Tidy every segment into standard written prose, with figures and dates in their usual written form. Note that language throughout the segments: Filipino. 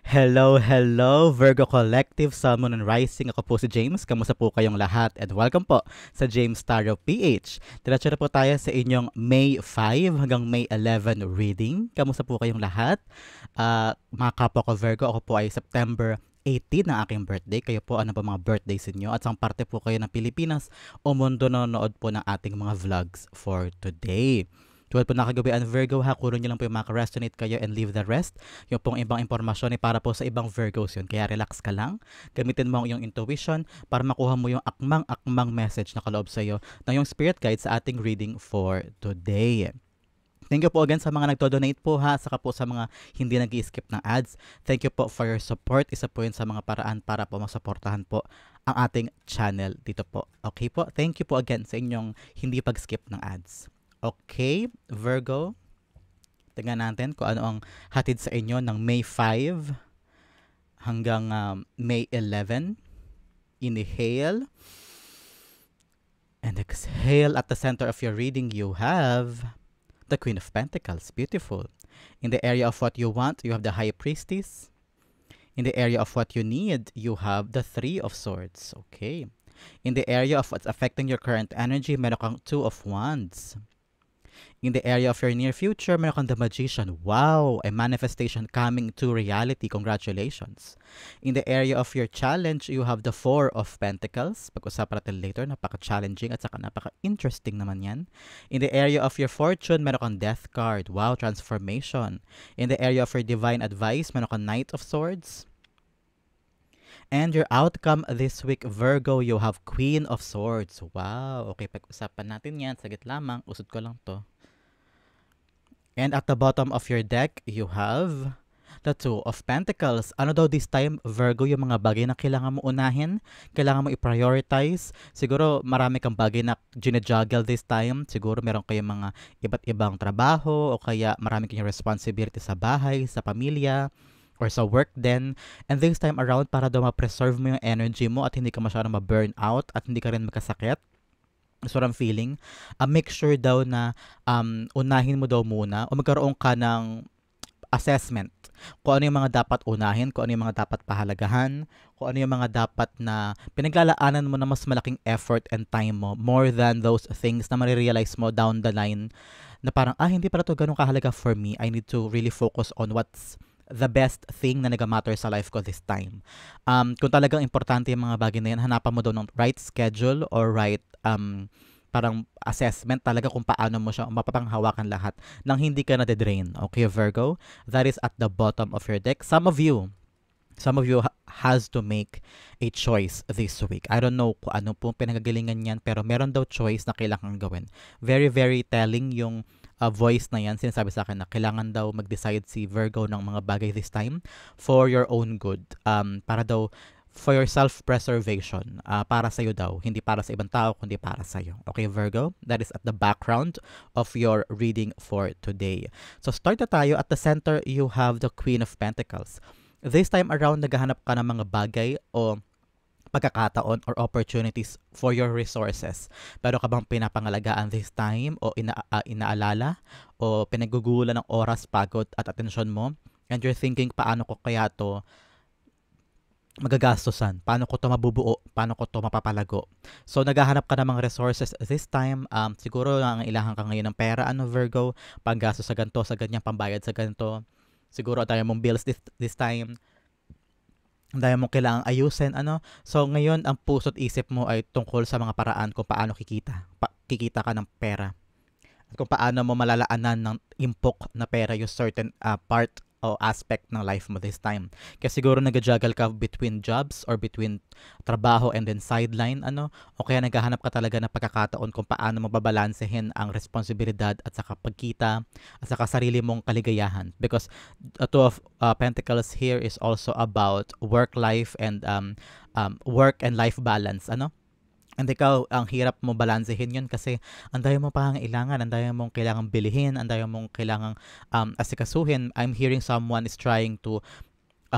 Hello, hello, Virgo Collective, Sun, Moon, and Rising. Ako po si James. Kamusta po kayong lahat? And welcome po sa James Tarot PH. Diretso na po tayo sa inyong May 5 hanggang May 11 reading. Kamusta po kayong lahat? Mga kapwa ko Virgo, ako po ay September 18 na aking birthday. Kayo po, ano ba mga birthdays inyo? At sang parte po kayo ng Pilipinas o mundo nanonood po ng ating mga vlogs for today. Tulad po nakagabihan Virgo ha, kunin nyo lang po yung maka-resonate kayo and leave the rest. Yung pong ibang impormasyon ay para po sa ibang Virgos yun. Kaya relax ka lang, gamitin mo ang iyong intuition para makuha mo yung akmang-akmang message na kaloob sa iyo ng yung spirit guide sa ating reading for today. Thank you po again sa mga nagdo-donate po ha, saka po sa mga hindi nag-skip ng ads. Thank you po for your support. Isa po yun sa mga paraan para po masuportahan po ang ating channel dito po. Okay po? Thank you po again sa inyong hindi pag-skip ng ads. Okay, Virgo, tingnan natin kung ano ang hatid sa inyo ng May 5 hanggang May 11. Inhale and exhale. At the center of your reading, you have the Queen of Pentacles. Beautiful. In the area of what you want, you have the High Priestess. In the area of what you need, you have the Three of Swords. Okay. In the area of what's affecting your current energy, meron kang Two of Wands. In the area of your near future, meron kang the Magician. Wow! A manifestation coming to reality. Congratulations. In the area of your challenge, you have the Four of Pentacles. Pag-usapan natin later, napaka-challenging at saka napaka-interesting naman yan. In the area of your fortune, meron kang Death card. Wow! Transformation. In the area of your divine advice, meron kang Knight of Swords. And your outcome this week, Virgo, you have Queen of Swords. Wow! Okay, pag-usapan natin yan. Sagit lamang. Usod ko lang to. And at the bottom of your deck, you have the Two of Pentacles. Ano daw this time, Virgo, yung mga bagay na kailangan mo unahin? Kailangan mo i-prioritize? Siguro marami kang bagay na ginajuggle this time. Siguro meron kayong mga iba't ibang trabaho o kaya marami kayong responsibility sa bahay, sa pamilya, or sa work din. And this time around, para daw ma-preserve mo yung energy mo at hindi ka masyadong ma-burn out at hindi ka rin magkasakit. That's what I'm feeling. Make sure daw na unahin mo daw muna o magkaroon ka ng assessment kung ano yung mga dapat unahin, kung ano yung mga dapat pahalagahan, kung ano yung mga dapat na pinaglalaanan mo na mas malaking effort and time mo more than those things na marirealize mo down the line na parang, hindi pala to ganun kahalaga for me. I need to really focus on what's the best thing na nag-matter sa life ko this time. Kung talagang importante yung mga bagay na yan, hanapan mo daw ng right schedule or right parang assessment talaga kung paano mo siya mapapanghawakan lahat nang hindi ka na-drain. Okay, Virgo? That is at the bottom of your deck. Some of you has to make a choice this week. I don't know kung ano po pinagagalingan yan, pero meron daw choice na kailangan gawin. Very, very telling yung voice na yan. Sinasabi sa akin na kailangan daw mag-decide si Virgo ng mga bagay this time for your own good. Para daw for your self-preservation. Para sa'yo daw. Hindi para sa ibang tao, kundi para sa'yo. Okay, Virgo? That is at the background of your reading for today. So, start na tayo. At the center, you have the Queen of Pentacles. This time around, naghahanap ka ng mga bagay o pagkakataon or opportunities for your resources. Pero ka bang pinapangalagaan this time o inaalala o pinagugulan ng oras, pagod at atensyon mo? And you're thinking, paano ko kaya to magagastosan? Paano ko to mabubuo? Paano ko to mapapalago? So, naghahanap ka ng mga resources this time. Siguro nangailangan ka ngayon ng pera, Virgo? Panggasto sa ganito, sa ganyan, pambayad sa ganito. Siguro tayo mong bills this time. Dahil mo kailangang ayusin, So, ngayon, ang puso't isip mo ay tungkol sa mga paraan kung paano kikita ka ng pera. At kung paano mo malalaanan ng impok na pera yung certain part o aspect ng life mo this time. Kasi siguro nag-juggle ka between jobs or between trabaho and then sideline, O kaya naghahanap ka talaga ng pagkakataon kung paano mo babalansehin ang responsibilidad at saka pagkita at saka sarili mong kaligayahan. Because Two of Pentacles here is also about work life and work and life balance, And ikaw, ang hirap mo balansehin yun kasi ang dami mo pangangailangan, ang dami mong kailangang bilihin, ang dami mong kailangang asikasuhin. I'm hearing someone is trying to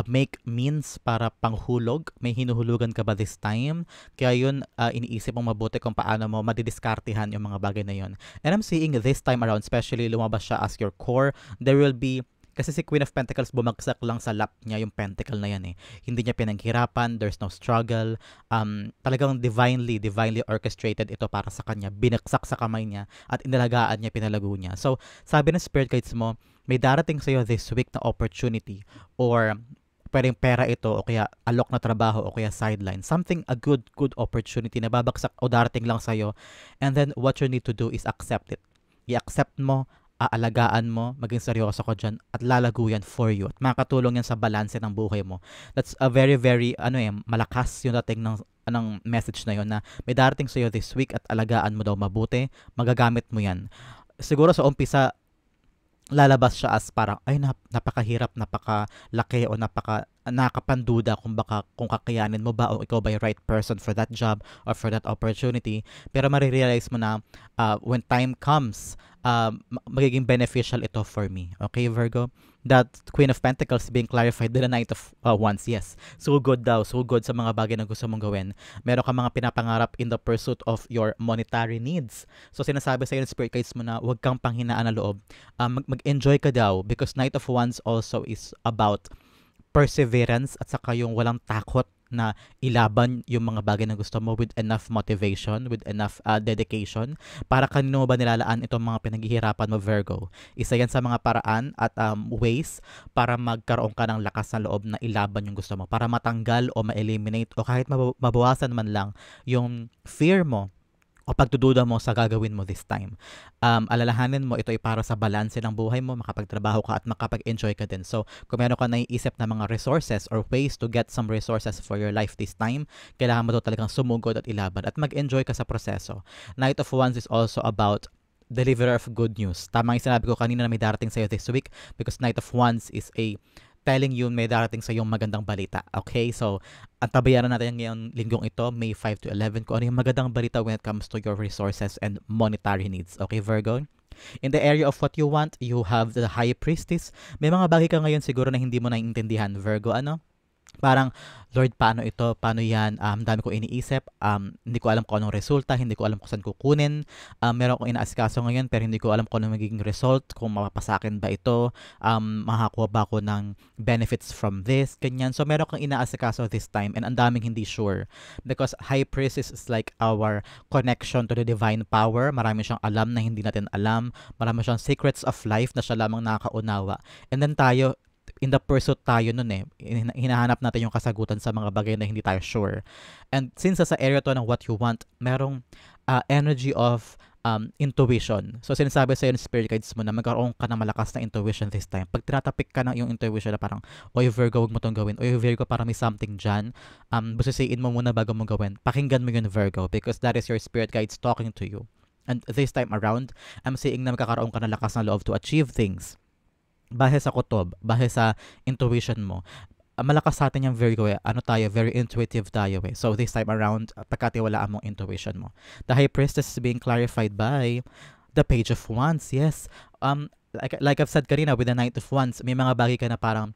make means para panghulog. May hinuhulugan ka ba this time? Kaya yun, iniisip mong mabuti kung paano mo madidiskartehan yung mga bagay na yun. And I'm seeing this time around, especially lumabas siya as your core, there will be Kasi si Queen of Pentacles, bumagsak lang sa lap niya yung pentacle na yan eh. Hindi niya pinaghirapan, there's no struggle. Talagang divinely orchestrated ito para sa kanya. Binagsak sa kamay niya at inalagaan niya, pinalago niya. So, sabi ng spirit guides mo, may darating sa'yo this week na opportunity or pwedeng pera ito o kaya alok na trabaho o kaya sideline. Something, a good opportunity na babagsak o darating lang sa'yo. And then, what you need to do is accept it. I-accept mo, aalagaan mo, maging seryoso ko dyan, at lalago yan for you. At makakatulong yan sa balanse ng buhay mo. That's a very, malakas yung dating ng message na yon na may darating sa'yo this week at alagaan mo daw mabuti, magagamit mo yan. Siguro sa umpisa, lalabas siya as parang, ay, napakahirap, napakalaki o nakapanduda kung kakayanin mo ba o ikaw ba yung right person for that job or for that opportunity. Pero marirealize mo na when time comes, magiging beneficial ito for me. Okay, Virgo? That Queen of Pentacles being clarified, the Knight of Wands, yes. So good daw, so good sa mga bagay na gusto mong gawin. Meron ka mga pinapangarap in the pursuit of your monetary needs. So sinasabi sa iyo ng spirit guides mo na huwag kang panghinaan ng loob. Mag-enjoy ka daw because Knight of Wands also is about perseverance at saka yung walang takot na ilaban yung mga bagay na gusto mo with enough motivation, with enough dedication. Para kanino mo ba nilalaan itong mga pinaghihirapan mo, Virgo? Isa yan sa mga paraan at ways para magkaroon ka ng lakas ng loob na ilaban yung gusto mo. Para matanggal o ma-eliminate o kahit mabawasan man lang yung fear mo o pagdududa mo sa gagawin mo this time. Alalahanin mo, ito ay para sa balanse ng buhay mo, makapagtrabaho ka at makapag-enjoy ka din. So, kung meron ka naiisip na mga resources or ways to get some resources for your life this time, kailangan mo talagang sumugod at ilaban at mag-enjoy ka sa proseso. Knight of Wands is also about deliverer of good news. Tama yung sinabi ko kanina na may darating sa'yo this week because Knight of Wands is a telling you may darating sa yung magandang balita. Okay? So, antabayanan natin ngayong linggong ito, May 5 to 11, kung ano yung magandang balita when it comes to your resources and monetary needs. Okay, Virgo? In the area of what you want, you have the High Priestess. May mga bagay ka ngayon siguro na hindi mo naiintindihan, Virgo. Ano? Parang, Lord, paano ito? Paano yan? Dami ko iniisip. Hindi ko alam kung anong resulta. Hindi ko alam kung saan kukunin. Meron akong inaasikaso ngayon pero hindi ko alam kung anong magiging result. Kung mapapasakin ba ito. Makakuha ba ako ng benefits from this? Ganyan. So, meron kang inaasikaso this time and ang daming hindi sure. Because High Priestess is like our connection to the divine power. Marami siyang alam na hindi natin alam. Marami siyang secrets of life na siya lamang nakakaunawa. And then tayo, in the pursuit tayo nun eh. Hinahanap natin yung kasagutan sa mga bagay na hindi tayo sure. And since sa area to ng what you want, merong energy of intuition. So sinasabi sa iyo ng spirit guides mo na magkaroon ka ng malakas na intuition this time. Pag tinatapik ka ng yung intuition na parang, oy Virgo, huwag mo tong gawin. Oy Virgo, parang may something dyan. Busisiin mo muna bago mo gawin. Pakinggan mo yun, Virgo, because that is your spirit guides talking to you. And this time around, I'm seeing na magkakaroon ka ng lakas ng loob to achieve things. Base sa kutob, base sa intuition mo. Malakas sa atin yung Virgo eh. Ano tayo? Very intuitive tayo eh. So this time around, pagkatiwalaan mong intuition mo. The High Priestess is being clarified by the Page of Wands. Yes. Like I've said kanina, with the Knight of Wands, may mga bagay ka na parang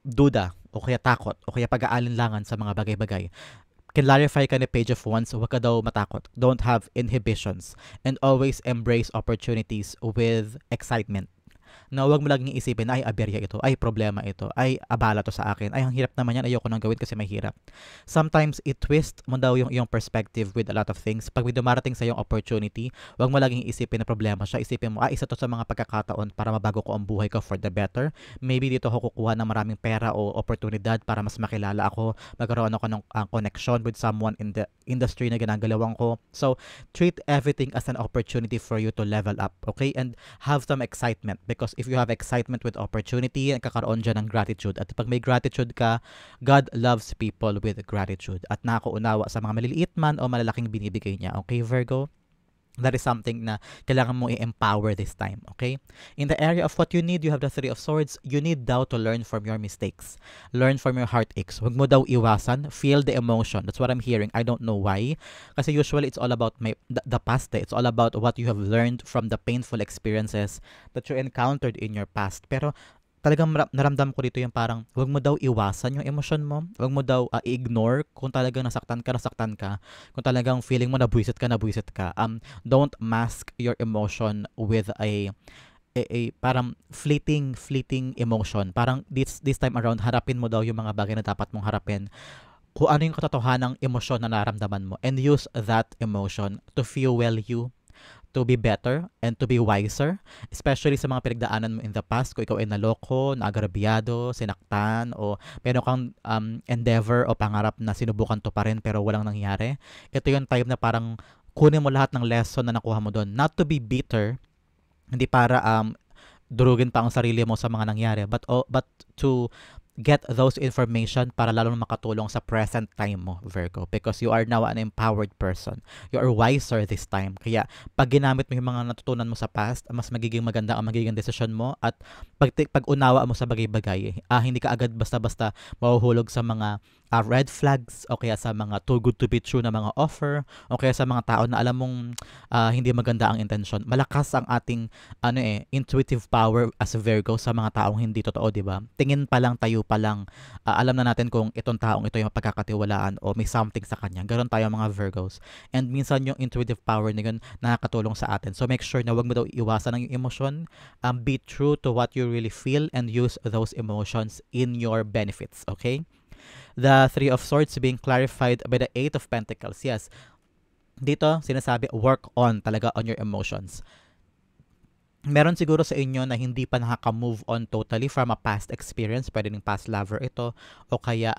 duda, o kaya takot, o kaya pag-aalinlangan sa mga bagay-bagay. Clarify ka ni Page of Wands, huwag ka daw matakot. Don't have inhibitions. And always embrace opportunities with excitement. Na huwag mo laging isipin, ay, aberya ito, ay, problema ito, ay, abala to sa akin, ay, ang hirap naman yan, ayoko nang gawin kasi may hirap. Sometimes, i-twist mo daw yung iyong perspective with a lot of things. Pag may dumarating sa iyong opportunity, huwag mo laging isipin na problema siya. Isipin mo, isa to sa mga pagkakataon para mabago ko ang buhay ko for the better. Maybe dito ako kukuha ng maraming pera o oportunidad para mas makilala ako, magkaroon ako ng connection with someone in the industry na ginagalawan ko. So, treat everything as an opportunity for you to level up, okay? And have some excitement because if you have excitement with opportunity, kakaroon dyan ng gratitude. At pag may gratitude ka, God loves people with gratitude. At nakaunawa sa mga maliliit man o malalaking binibigay niya. Okay, Virgo? That is something na kailangan mo i-empower this time, okay? In the area of what you need, you have the Three of Swords. You need daw to learn from your mistakes. Learn from your heartaches. Huwag mo daw iwasan. Feel the emotion. That's what I'm hearing. I don't know why. Kasi usually, it's all about the past. It's all about what you have learned from the painful experiences that you encountered in your past. Pero talagang naramdam ko dito yung parang huwag mo daw iwasan yung emosyon mo. Huwag mo daw i-ignore kung talagang nasaktan ka. Kung talagang feeling mo nabuisit ka. Don't mask your emotion with a parang fleeting emotion. Parang this time around, harapin mo daw yung mga bagay na dapat mong harapin. Kung ano yung katotohanang emosyon na naramdaman mo, and use that emotion to fuel you to be better and to be wiser, especially sa mga pinagdaanan mo in the past. Kung ikaw ay naloko, naagrabyado, sinaktan, o meron kang endeavor o pangarap na sinubukan to pa rin pero walang nangyari, ito yung time na parang kunin mo lahat ng lesson na nakuha mo doon. Not to be bitter, hindi para durugin pa ang sarili mo sa mga nangyari, but to get those information para lalo makatulong sa present time mo, Virgo, because you are now an empowered person. You are wiser this time. Kaya pag ginamit mo yung mga natutunan mo sa past, mas magiging maganda ang magiging desisyon mo, at pag unawa mo sa bagay-bagay, hindi ka agad basta-basta mahuhulog sa mga red flags, o kaya sa mga too good to be true na mga offer, o kaya sa mga tao na alam mong hindi maganda ang intention. Malakas ang ating intuitive power as a Virgo sa mga taong hindi totoo, di ba? Tingin pa lang, tayo pa lang, alam na natin kung itong taong ito yung mapagkakatiwalaan o may something sa kanya. Ganon tayo mga Virgos. And minsan yung intuitive power na yun nakakatulong sa atin. So make sure na wag mo daw iwasan ang emosyon. Be true to what you really feel and use those emotions in your benefits. Okay? The Three of Swords being clarified by the Eight of Pentacles. Yes, dito sinasabi, work on talaga on your emotions. Meron siguro sa inyo na hindi pa nakaka-move on totally from a past experience. Pwede ng past lover ito, o kaya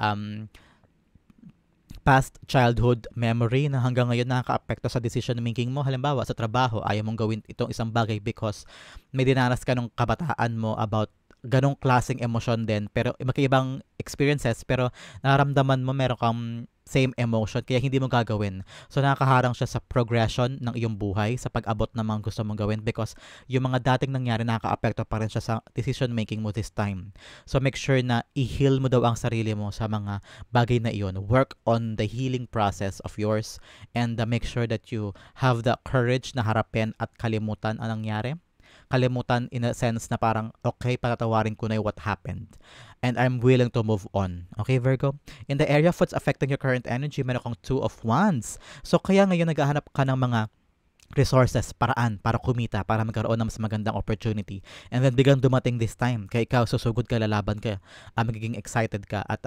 past childhood memory na hanggang ngayon nakaka-apekto sa decision making mo. Halimbawa, sa trabaho, ayaw mong gawin itong isang bagay because may dinanas ka nung kabataan mo about ganong klaseng emosyon din, pero magkaibang experiences, pero nararamdaman mo meron kang same emotion, kaya hindi mo gagawin. So nakakaharang siya sa progression ng iyong buhay, sa pag-abot ng mga gusto mong gawin, because yung mga dating nangyari nakaka-apekto pa rin siya sa decision making mo this time. So make sure na i-heal mo daw ang sarili mo sa mga bagay na iyon. Work on the healing process of yours, and make sure that you have the courage na harapin at kalimutan ang nangyari. Kalimutan in a sense na parang, okay, patatawarin ko na what happened, and I'm willing to move on. Okay, Virgo? In the area of what's affecting your current energy, meron kang Two of Wands. So kaya ngayon naghahanap ka ng mga resources, paraan para kumita, para magkaroon ng mas magandang opportunity. And then biglang dumating this time. Kaya ikaw, susugod ka, lalaban ka, magiging excited ka, at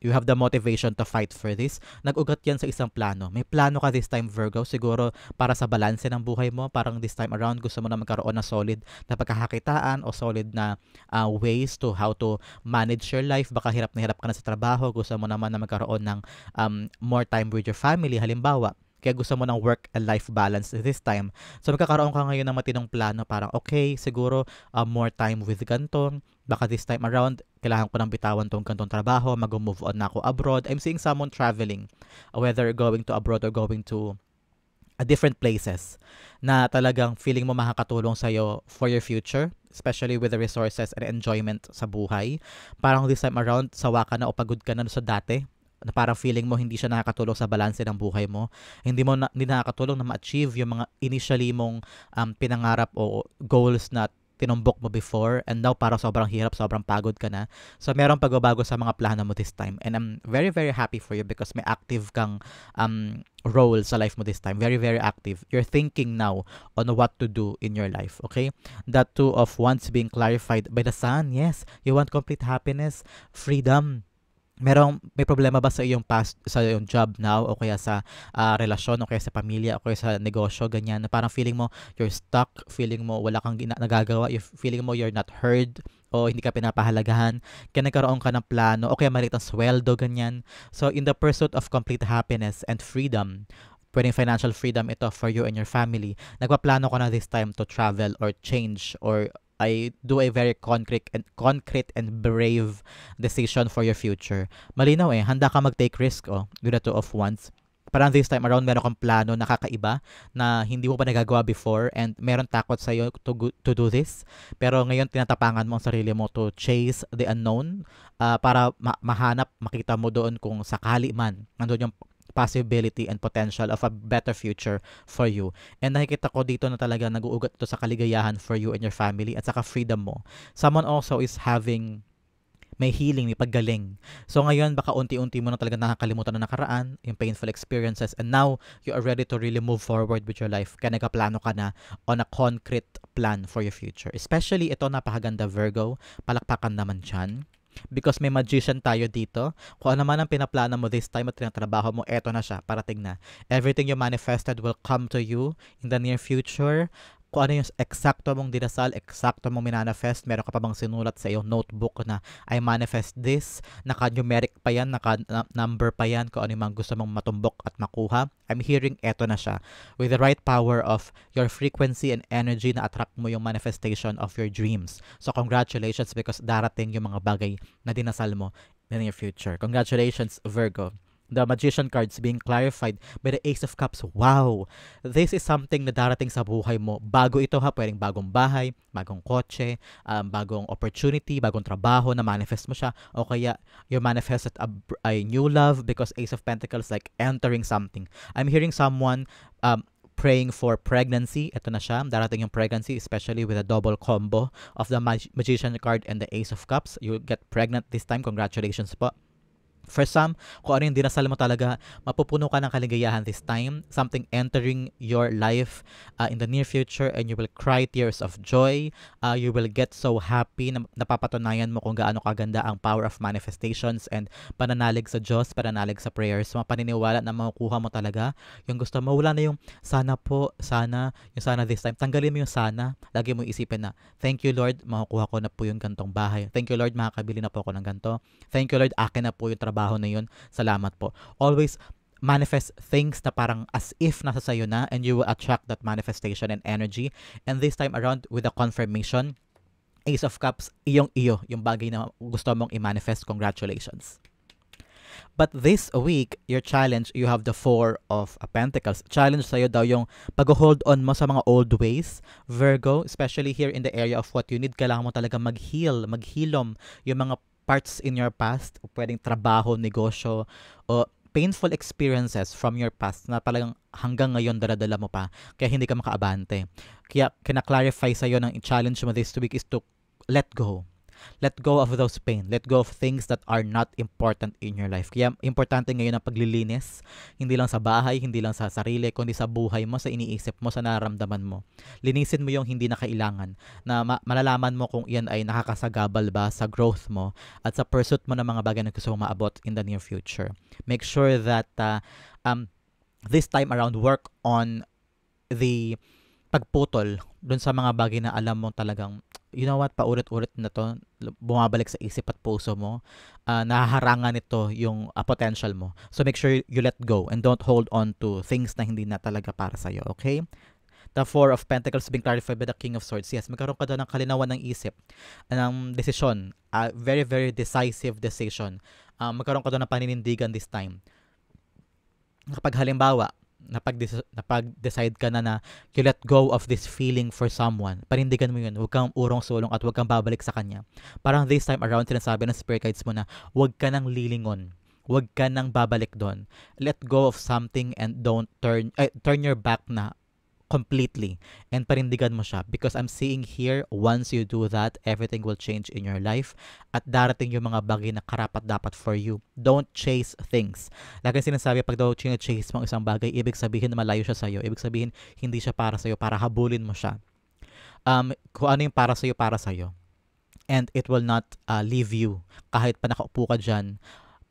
you have the motivation to fight for this. Nag-ugat yan sa isang plano. May plano ka this time, Virgo, siguro para sa balanse ng buhay mo. Parang this time around, gusto mo na magkaroon ng solid na pagkakakitaan o solid na ways to how to manage your life. Baka hirap na hirap ka na sa trabaho. Gusto mo naman na magkaroon ng more time with your family, halimbawa. Kaya gusto mo ng work and life balance this time. So magkakaroon ka ngayon ng matinong plano, parang okay, siguro more time with ganito. Baka this time around, kailangan ko nang bitawan tong gantong trabaho, mag-move on na ako abroad. I'm seeing someone traveling, whether going to abroad or going to different places, na talagang feeling mo makakatulong sa'yo for your future, especially with the resources and enjoyment sa buhay. Parang this time around, sawa ka na o pagod ka na sa dati, na parang feeling mo hindi siya nakakatulong sa balanse ng buhay mo. Hindi nakakatulong na ma-achieve yung mga initially mong pinangarap o goals na tinumbok mo before, and now parang sobrang hirap, sobrang pagod ka na. So merong pagbabago sa mga plano mo this time, and I'm very very happy for you because may active kang role sa life mo this time. Very very active. You're thinking now on what to do in your life. Okay, that Two of Wands being clarified by the Sun. Yes, you want complete happiness, freedom. May problema ba sa iyong past, sa iyong job now, o kaya sa relasyon, o kaya sa pamilya, o kaya sa negosyo, ganyan, na parang feeling mo you're stuck, feeling mo wala kang nagagawa, feeling mo you're not heard, o hindi ka pinapahalagahan, kaya nagkaroon ka ng plano, o kaya maliit ang sweldo, ganyan. So in the pursuit of complete happiness and freedom, pwedeng financial freedom ito for you and your family, nagpaplano ko na this time to travel or change, or I do a very concrete and brave decision for your future. Malinaw handa ka mag-take risk with the Two of Wands. Parang this time around, meron kang plano na kakaiba na hindi mo pa nagagawa before, and meron takot sa'yo to do this. Pero ngayon, tinatapangan mo ang sarili mo to chase the unknown, para makita mo doon kung sakali man nandun yung possibility and potential of a better future for you. And nakikita ko dito na talaga nag-uugat ito sa kaligayahan for you and your family, at saka freedom mo. Someone also is having may healing, may paggaling. So ngayon, baka unti-unti mo na talaga nakakalimutan na nakaraan, yung painful experiences, and now you are ready to really move forward with your life. Kaya nagkaplano ka na on a concrete plan for your future. Especially ito, napakaganda Virgo, palakpakan naman dyan. Because may magician tayo dito. Kung ano man ang pinaplano mo this time at tinatrabaho mo, eto na siya, parating na. Everything you manifested will come to you in the near future. Kung ano yung eksakto mong dinasal, eksakto mong minanifest, meron ka pa bang sinulat sa iyong notebook na I manifest this, naka-numeric pa yan, naka-number pa yan, kung ano yung mga gusto mong matumbok at makuha. I'm hearing eto na siya. With the right power of your frequency and energy, na-attract mo yung manifestation of your dreams. So congratulations because darating yung mga bagay na dinasal mo in the near future. Congratulations, Virgo. The Magician cards being clarified by the Ace of Cups. Wow! This is something na darating sa buhay mo. Bago ito ha, pwedeng bagong bahay, bagong kotse, bagong opportunity, bagong trabaho na manifest mo siya. O kaya you manifested a new love because Ace of Pentacles like entering something. I'm hearing someone praying for pregnancy. Ito na siya. Darating yung pregnancy, especially with a double combo of the Magician card and the Ace of Cups. You'll get pregnant this time. Congratulations po. For some, kung ano yung dinasal mo talaga, mapupuno ka ng kaligayahan this time. Something entering your life in the near future and you will cry tears of joy. You will get so happy na napapatunayan mo kung gaano kaganda ang power of manifestations and pananalig sa Diyos, pananalig sa prayers. Mga paniniwala na makukuha mo talaga. Yung gusto mo, wala na yung sana po, sana, yung sana this time. Tanggalin mo yung sana. Lagi mo isipin na, thank you Lord, makukuha ko na po yung gantong bahay. Thank you Lord, makakabili na po ako ng ganto. Thank you Lord, akin na po yung trabaho na yun. Salamat po. Always manifest things na parang as if nasa sayo na and you will attract that manifestation and energy. And this time around with the confirmation, Ace of Cups, iyong-iyo, yung bagay na gusto mong i-manifest. Congratulations. But this week, your challenge, you have the Four of Pentacles. Challenge sa'yo daw yung pag-hold on mo sa mga old ways, Virgo, especially here in the area of what you need. Kailangan mo talaga mag-heal, maghilom yung mga parts in your past, o pwedeng trabaho, negosyo, o painful experiences from your past na talagang hanggang ngayon daladala mo pa, kaya hindi ka makaabante. Kaya kina-clarify sa'yo ng challenge mo this week is to let go. Let go of those pain. Let go of things that are not important in your life. Kaya importante ngayon ang paglilinis. Hindi lang sa bahay, hindi lang sa sarili, kundi sa buhay mo, sa iniisip mo, sa nararamdaman mo. Linisin mo yung hindi na kailangan. Na malalaman mo kung iyan ay nakakasagabal ba sa growth mo at sa pursuit mo ng mga bagay na gusto mong maabot in the near future. Make sure that this time around, work on the pagputol dun sa mga bagay na alam mo talagang you know what, paulit-ulit na to, bumabalik sa isip at puso mo, nahaharangan ito yung potential mo. So make sure you let go and don't hold on to things na hindi na talaga para sa'yo, okay? The Four of Pentacles being clarified by the King of Swords. Yes, magkaroon ka doon ng kalinawan ng isip, ng desisyon, very, very decisive decision. Magkaroon ka doon ng paninindigan this time. Kapag halimbawa, napag-decide ka na you let go of this feeling for someone, panindigan mo yun, huwag kang urong-sulong at huwag kang babalik sa kanya. Parang this time around, sinasabi ng spirit guides mo na huwag ka nang lilingon, huwag ka nang babalik doon. Let go of something and don't turn your back na completely and panindigan mo siya, because I'm seeing here, once you do that, everything will change in your life at darating yung mga bagay na karapat dapat for you. Don't chase things. Lagi sinasabi, pag daw chase mo isang bagay, ibig sabihin na malayo siya sa'yo, ibig sabihin hindi siya para sa'yo, para habulin mo siya. Kung ano yung para sa'yo, and it will not leave you kahit pa nakaupo ka dyan,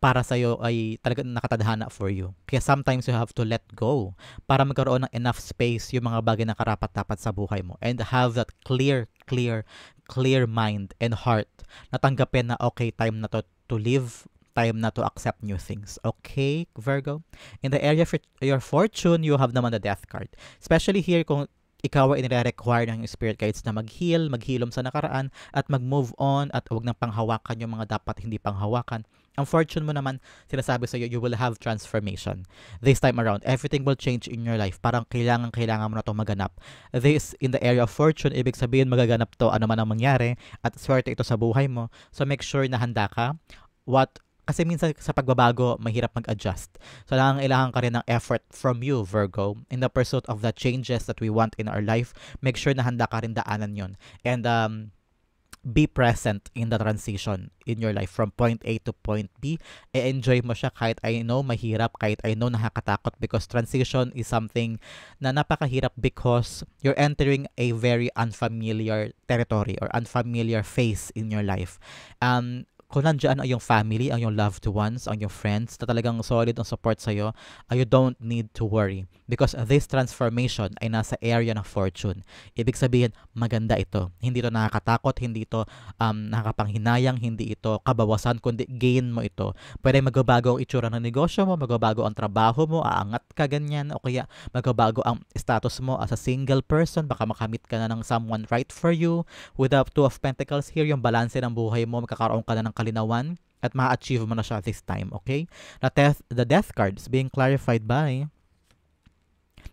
para sa'yo ay talaga nakatadhana for you. Kaya sometimes you have to let go para magkaroon ng enough space yung mga bagay na karapat-dapat sa buhay mo, and have that clear mind and heart na tanggapin na okay, time na to live, time na to accept new things. Okay, Virgo? In the area of your fortune, you have naman the Death card. Especially here kung ikaw ay nire-require ng spirit guides na maghilom sa nakaraan at mag-move on at huwag nang panghawakan yung mga dapat hindi panghawakan. Ang fortune mo naman, sinasabi sa'yo, you will have transformation. This time around, everything will change in your life. Parang kailangan mo na itong maganap. This, in the area of fortune, ibig sabihin magaganap to, ano man ang mangyari, at swerte ito sa buhay mo. So make sure na handa ka. Kasi minsan sa pagbabago, mahirap mag-adjust. So kailangan ka rin ng effort from you, Virgo, in the pursuit of the changes that we want in our life. Make sure na handa ka rin daanan yon. And be present in the transition in your life from point A to point B. E-enjoy mo siya kahit I know mahirap, kahit I know nakakatakot, because transition is something na napakahirap because you're entering a very unfamiliar territory or unfamiliar phase in your life. Kung nandiyan ang iyong family, ang iyong loved ones, ang iyong friends na talagang solid ang support sa'yo, you don't need to worry because this transformation ay nasa area ng fortune. Ibig sabihin, maganda ito. Hindi ito nakakatakot, hindi ito nakakapanghinayang, hindi ito kabawasan, kundi gain mo ito. Pwede magbabago ang itsura ng negosyo mo, magbabago ang trabaho mo, aangat ka ganyan, o kaya magbabago ang status mo as a single person, baka makamit ka na ng someone right for you. With the Two of Pentacles here, yung balanse ng buhay mo, magkakaroon ka na ng kalinawan at ma-achieve mo na siya this time, okay? The death card is being clarified by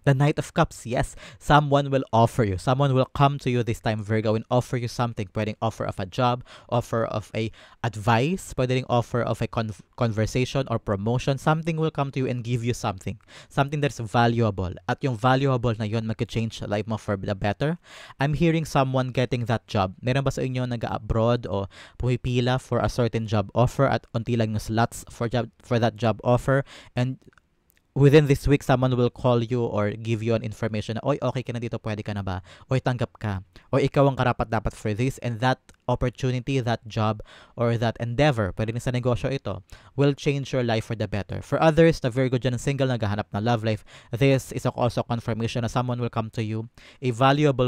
the Knight of Cups. Yes, someone will offer you. Someone will come to you this time, Virgo, and offer you something. Pwedeng offer of a job, offer of a advice, pwedeng offer of a conversation or promotion. Something will come to you and give you something. Something that's valuable. At yung valuable na yun, mag-change life mo for the better. I'm hearing someone getting that job. Meron ba sa inyo nag-abroad o pumipila for a certain job offer at unti lang yung slots for that job offer, and within this week, someone will call you or give you an information na, oy, okay ka na dito, pwede ka na ba? Oy, tanggap ka. Or ikaw ang karapat-dapat for this, and that opportunity, that job, or that endeavor, pwede rin sa negosyo ito, will change your life for the better. For others, the Virgo dyan single, naghahanap na love life, this is also confirmation na someone will come to you, a valuable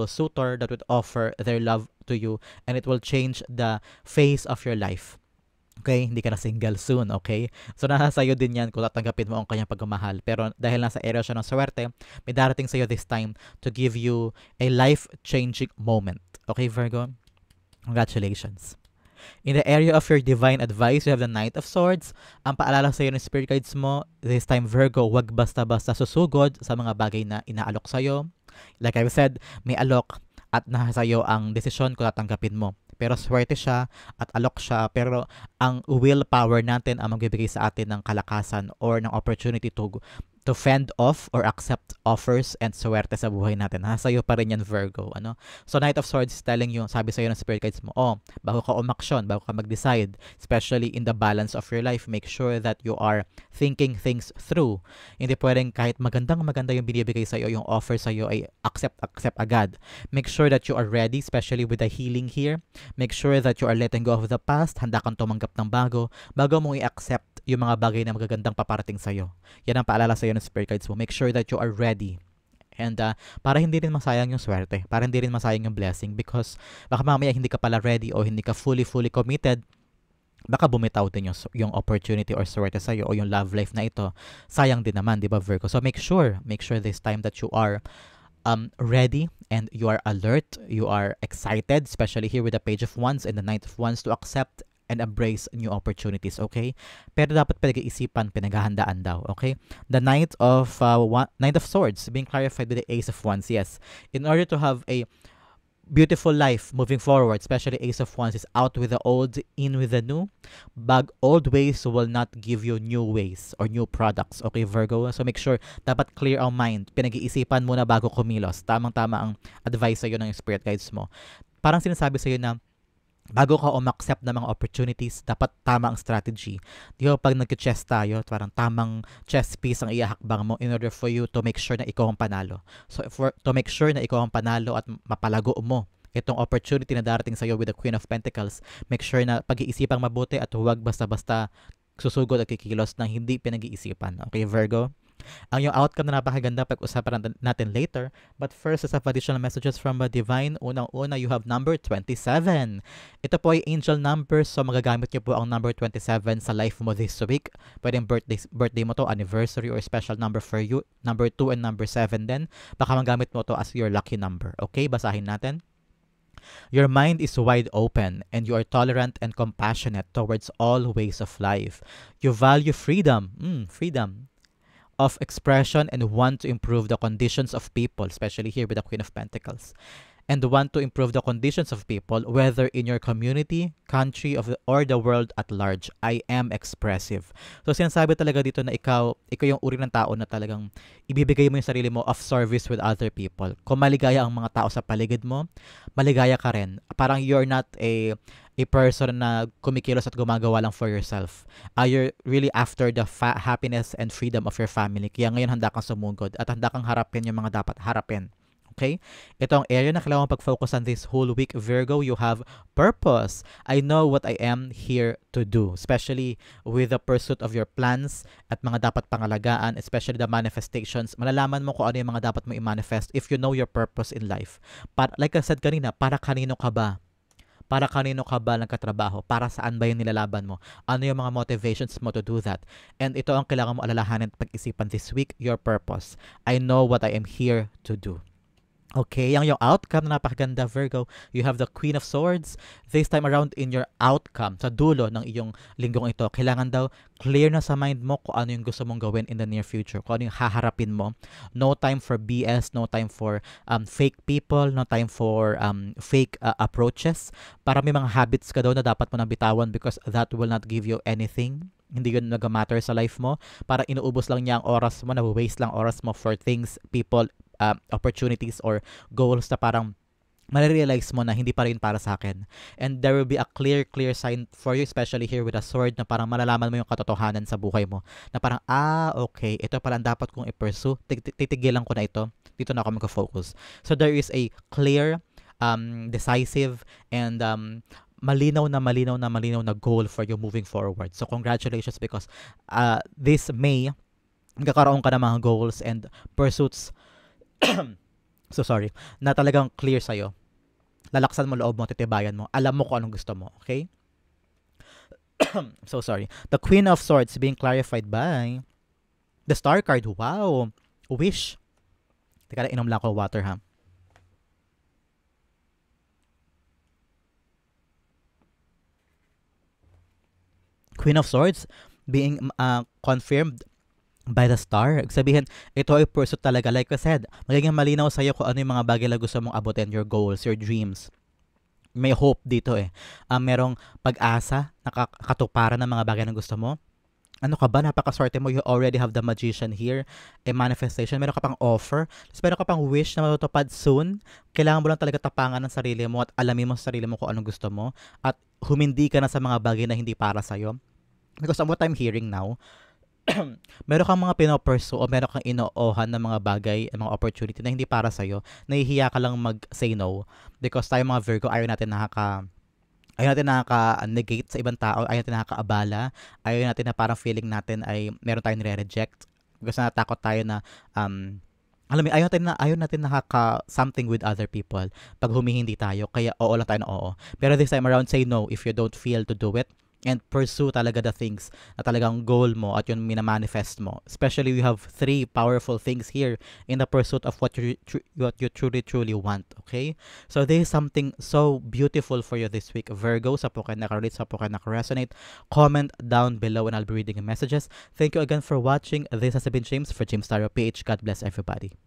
suitor that would offer their love to you, and it will change the face of your life. Okay, hindi ka na single soon, okay? So, nasa sa'yo din yan kung tatanggapin mo ang kanyang pagmamahal. Pero dahil nasa area siya ng swerte, may darating sa'yo this time to give you a life-changing moment. Okay, Virgo? Congratulations. In the area of your divine advice, you have the Knight of Swords. Ang paalala sa'yo ng spirit guides mo, this time, Virgo, wag basta-basta susugod sa mga bagay na inaalok sa'yo. Like I said, may alok at nasa sa'yo ang desisyon kung tatanggapin mo. Pero swerte siya at alok siya, pero ang willpower natin ang magbibigay sa atin ng kalakasan or ng opportunity to fend off or accept offers and swerte sa buhay natin. Nasa iyo pa rin yan, Virgo. Ano? So, Knight of Swords is telling you, sabi sa iyo ng spirit guides mo, bago ka umaksyon, bago ka mag-decide, especially in the balance of your life, make sure that you are thinking things through. Hindi pwedeng kahit maganda yung binibigay sa iyo, yung offer sa iyo ay accept agad. Make sure that you are ready, especially with the healing here. Make sure that you are letting go of the past, handa kang tumanggap ng bago mong i-accept yung mga bagay na magagandang paparating sa iyo. Yan ang paalala sa iyo ng spirit guides mo. Make sure that you are ready. And para hindi rin masayang yung swerte, para hindi rin masayang yung blessing, because baka mamaya hindi ka pala ready o hindi ka fully committed, baka bumitaw din yung opportunity or swerte sa'yo o yung love life na ito. Sayang din naman, di ba, Virgo? So make sure this time that you are ready and you are alert, you are excited, especially here with the Page of Wands and the Knight of Wands, to accept and embrace new opportunities, okay? Pero dapat pinag-iisipan, pinaghahandaan daw, okay? The Knight of Swords being clarified with the Ace of Wands, yes. In order to have a beautiful life moving forward, especially Ace of Wands is out with the old, in with the new. Old ways will not give you new ways or new products, okay, Virgo? So make sure, dapat clear ang mind. Pinag-iisipan muna bago kumilos. Tamang-tama ang advice sa'yo ng spirit guides mo. Parang sinasabi sa'yo na, bago ka umaccept ng mga opportunities, dapat tama ang strategy. Di ba pag nag-chess tayo, parang tamang chess piece ang ihakbang mo in order for you to make sure na ikaw ang panalo. So to make sure na ikaw ang panalo at mapalago mo itong opportunity na darating sa'yo with the Queen of Pentacles, make sure na pag-iisipang mabuti at huwag basta-basta susugod at kikilos ng hindi pinag-iisipan. Okay, Virgo? Ang yung outcome na napakaganda, pag-usapan natin later. But first, sa additional messages from the Divine. Unang-una, you have number 27. Ito po ay angel number, so magagamit niyo po ang number 27 sa life mo this week. Pwedeng birthday mo to, anniversary, or special number for you. Number 2 and number 7 din. Baka magamit mo to as your lucky number. Okay, basahin natin. Your mind is wide open and you are tolerant and compassionate towards all ways of life. You value freedom. Freedom of expression and want to improve the conditions of people, especially here with the Queen of Pentacles. and want to improve the conditions of people, whether in your community, country, or the world at large. I am expressive. So sinasabi talaga dito na ikaw yung uri ng tao na talagang ibibigay mo yung sarili mo of service with other people. Kung maligaya ang mga tao sa paligid mo, maligaya ka rin. Parang you're not a person na kumikilos at gumagawa lang for yourself. You're really after the happiness and freedom of your family. Kaya ngayon handa kang sumugod at handa kang harapin yung mga dapat harapin. Okay? Ito ang area na kailangan pag-focus on this whole week. Virgo, you have purpose. I know what I am here to do. Especially with the pursuit of your plans at mga dapat pangalagaan, especially the manifestations. Malalaman mo kung ano yung mga dapat mo i-manifest if you know your purpose in life. Like I said kanina, para kanino ka ba? Para kanino ka ba nagkatrabaho? Para saan ba yung nilalaban mo? Ano yung mga motivations mo to do that? And ito ang kailangan mo alalahanin at pag-isipan this week, your purpose. I know what I am here to do. Okay, yung outcome na napakaganda, Virgo. You have the Queen of Swords. This time around in your outcome, sa dulo ng iyong linggong ito, kailangan daw clear na sa mind mo kung ano yung gusto mong gawin in the near future, kung ano yung haharapin mo. No time for BS, no time for fake people, no time for fake approaches. Para may mga habits ka daw na dapat mo nang bitawan because that will not give you anything. Hindi yun nag-matter sa life mo. Para inuubos lang niya ang oras mo, na-waste lang oras mo for things, people, opportunities or goals na parang marirealize mo na hindi pa rin para sa akin. And there will be a clear sign for you, especially here with a sword, na parang malalaman mo yung katotohanan sa buhay mo. Na parang, okay, ito pala ang dapat kong i-pursue. Titigilan ko na ito. Dito na ako mag-focus. So there is a clear, decisive, and malinaw na goal for you moving forward. So congratulations because this May, magkakaroon ka ng mga goals and pursuits so sorry, na talagang clear sa'yo. Lalaksan mo loob mo, titibayan mo. Alam mo kung anong gusto mo, okay? So sorry. The Queen of Swords being clarified by the Star card. Wow! Wish. Teka lang, inom lang ako water, ha? Queen of Swords being confirmed by the Star. Sabihin, ito ay pursuit talaga. Like I said, magiging malinaw sa'yo kung ano yung mga bagay na gusto mong abutin, your goals, your dreams. May hope dito eh. Merong pag-asa, nakakatuparan ng mga bagay na gusto mo. Ano ka ba? Napakaswerte mo. You already have the Magician here. A manifestation. Meron ka pang offer. Tapos meron ka pang wish na matutupad soon. Kailangan mo lang talaga tapangan ng sarili mo at alamin mo sa sarili mo kung anong gusto mo. At humindi ka na sa mga bagay na hindi para sa'yo. Because of what I'm hearing now, meron kang mga pinopursue o meron kang inoohan ng mga bagay, mga opportunity na hindi para sa'yo, nahihiya ka lang mag-say no. Because tayo mga Virgo, ayaw natin nakaka-negate sa ibang tao, ayaw natin nakaka-abala, ayaw natin na parang feeling natin ay meron tayong nire-reject. Because natakot tayo na, alam mo, ayaw natin nakaka-something with other people pag humihindi tayo, kaya oo lang tayo na oo. Pero this time around, say no if you don't feel to do it. And pursue talaga the things na talagang goal mo at yun minamanifest mo. Especially we have 3 powerful things here in the pursuit of what you truly want. Okay? So this is something so beautiful for you this week. Virgo, sa po kayo nakarelate, sa po kayo nakaresonate, comment down below and I'll be reading your messages. Thank you again for watching. This has been James for James Tarot PH. God bless everybody.